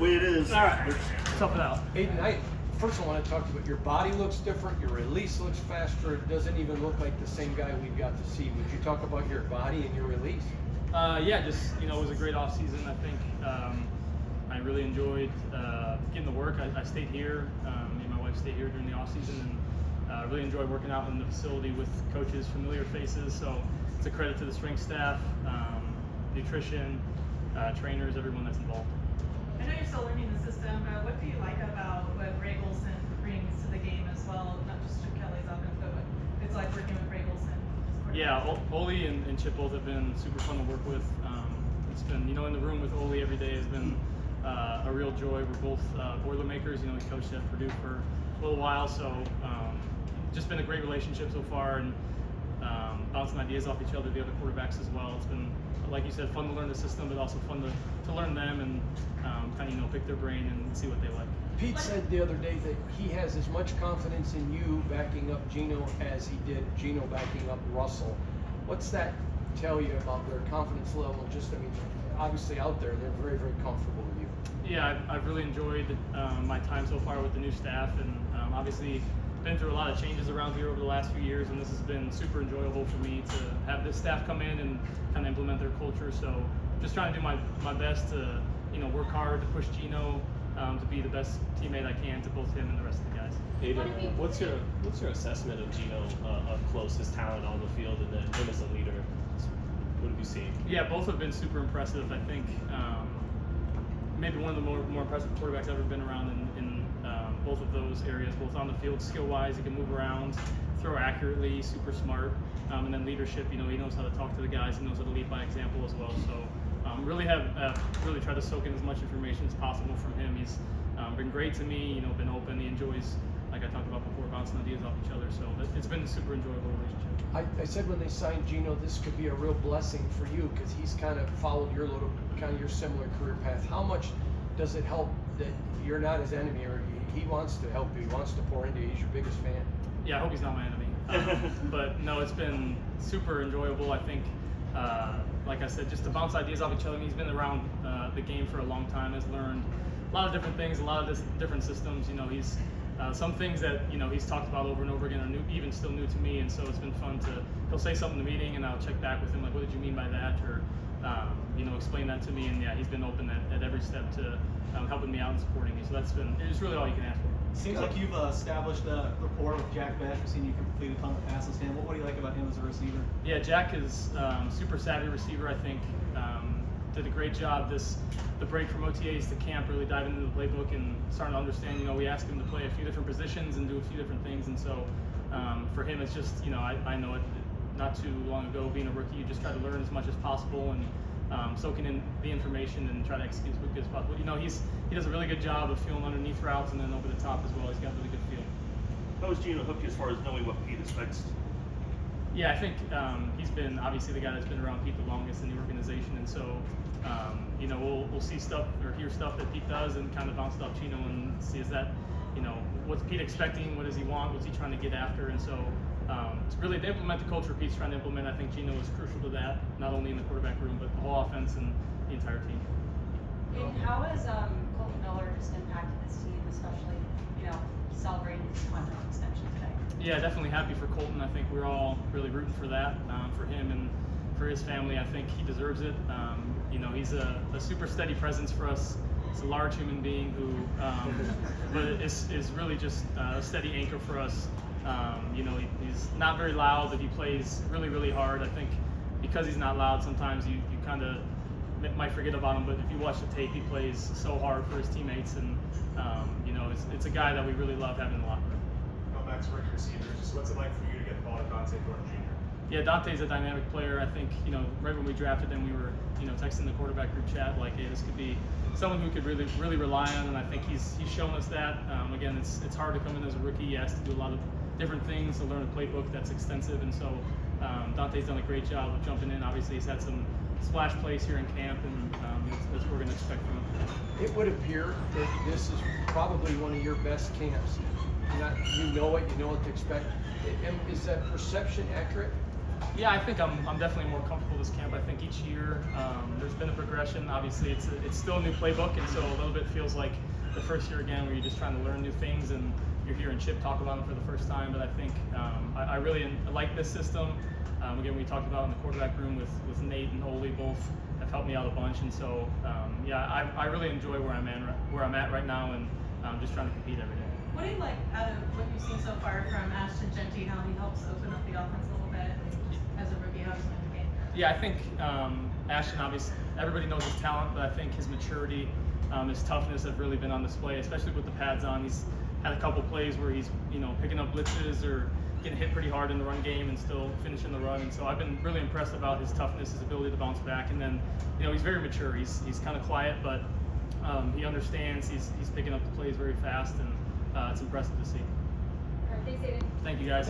way it is. All right, tough it out. Aidan, first I want to talk about your body looks different, your release looks faster, it doesn't even look like the same guy we've got to see. Would you talk about your body and your release? Yeah, just, it was a great off season. I think I really enjoyed getting the work. I stayed here, me and my wife stayed here during the off season, and really enjoyed working out in the facility with coaches, familiar faces. So it's a credit to the strength staff, nutrition, trainers, everyone that's involved. I know you're still learning the system, but what do you like about what Ragelson brings to the game as well? Not just Chip Kelly's offense, but what it's like working with Ragelson. Yeah, Ole and Chip both have been super fun to work with. It's been, in the room with Ole every day has been a real joy. We're both Boilermakers. We coached at Purdue for a little while, so just been a great relationship so far, and bouncing ideas off each other, the other quarterbacks as well. It's been, like you said, fun to learn the system, but also fun to learn them and kind of pick their brain and see what they like. Pete said the other day that he has as much confidence in you backing up Gino as he did Gino backing up Russell. What's that tell you about their confidence level? Obviously out there, they're very, very comfortable with you. Yeah, I've really enjoyed my time so far with the new staff, and obviously been through a lot of changes around here over the last few years, and this has been super enjoyable for me to have this staff come in and kind of implement their culture. So just trying to do my best to work hard to push Gino to be the best teammate I can to both him and the rest of the guys. Aidan, what's your assessment of Gino up close, his talent on the field, and then him as a leader? What have you seen? Yeah, both have been super impressive. I think maybe one of the more impressive quarterbacks I've ever been around in both of those areas, both on the field skill-wise. He can move around, throw accurately, super smart, and then leadership. He knows how to talk to the guys. He knows how to lead by example as well. So really tried to soak in as much information as possible from him. He's been great to me. Been open. He enjoys, like I talked about before, bouncing ideas off each other. So it's been a super enjoyable relationship. I said when they signed Gino, this could be a real blessing for you because he's kind of followed your similar career path. How much does it help that you're not his enemy, or he wants to help you, he wants to pour into you, he's your biggest fan? Yeah, I hope he's not my enemy. But no, it's been super enjoyable. I think, like I said, just to bounce ideas off each other. He's been around the game for a long time, has learned a lot of different things, a lot of different systems. He's some things that he's talked about over and over again are still new to me, and so it's been fun he'll say something in the meeting and I'll check back with him, like, what did you mean by that, or explain that to me. And yeah, he's been open at every step to helping me out and supporting me. So it's really all you can ask for. Seems like you've established a rapport with Jack Bash. We've seen you complete a ton of passes to him. What do you like about him as a receiver? Yeah, Jack is super savvy receiver. I think did a great job the break from OTAs to camp, really diving into the playbook and starting to understand. We asked him to play a few different positions and do a few different things, and so for him it's just I know it not too long ago being a rookie, you just try to learn as much as possible and soaking in the information and try to execute as quickly as possible. He does a really good job of feeling underneath routes and then over the top as well. He's got really good feel. How is Gino hooked as far as knowing what Pete expects? Yeah, I think he's been obviously the guy that's been around Pete the longest in the organization, and so we'll see stuff or hear stuff that Pete does and kind of bounce it off Gino and see is that what's Pete expecting, what does he want, what's he trying to get after, and so to really implement the culture Pete's trying to implement. I think Gino is crucial to that, not only in the quarterback room but the whole offense and the entire team. And how has Colton Miller just impacted this team, especially celebrating his contract extension today? Yeah, definitely happy for Colton. I think we're all really rooting for that, for him and for his family. I think he deserves it. He's a super steady presence for us. He's a large human being who, but is really just a steady anchor for us. He's not very loud, but he plays really, really hard. I think because he's not loud, sometimes you kind of might forget about him, but if you watch the tape, he plays so hard for his teammates, and it's a guy that we really love having in the locker room. Going back to rookie receivers, just what's it like for you to get the ball to Dante Thornton Jr.? Yeah, Dante's a dynamic player. I think, right when we drafted him, we were, texting the quarterback group chat like, hey, this could be someone who could really, really rely on, and I think he's shown us that. Again, it's hard to come in as a rookie. He has to do a lot of different things to learn a playbook that's extensive, and so Dante's done a great job of jumping in. Obviously, he's had some splash plays here in camp, and that's what we're going to expect from him. It would appear that this is probably one of your best camps. You know what to expect. Is that perception accurate? Yeah, I think I'm definitely more comfortable this camp. I think each year there's been a progression. Obviously, it's still a new playbook, and so a little bit feels like the first year again, where you're just trying to learn new things, and you're hearing Chip talk about them for the first time. But I think I really like this system. Again, we talked about in the quarterback room with Nate and Ole, both have helped me out a bunch, and so yeah, I really enjoy where I'm at right now, and just trying to compete every day. What do you like out of what you've seen so far from Ashton Genty, how he helps open up the offense a little bit as a rookie, how he's playing the game? Yeah, I think Ashton, obviously, everybody knows his talent, but I think his maturity, his toughness have really been on display, especially with the pads on. He's had a couple plays where he's picking up blitzes or getting hit pretty hard in the run game and still finishing the run. And so I've been really impressed about his toughness, his ability to bounce back. And then, he's very mature. He's kind of quiet, but he understands. He's picking up the plays very fast, and it's impressive to see. All right, thanks, Aidan. Thank you, guys.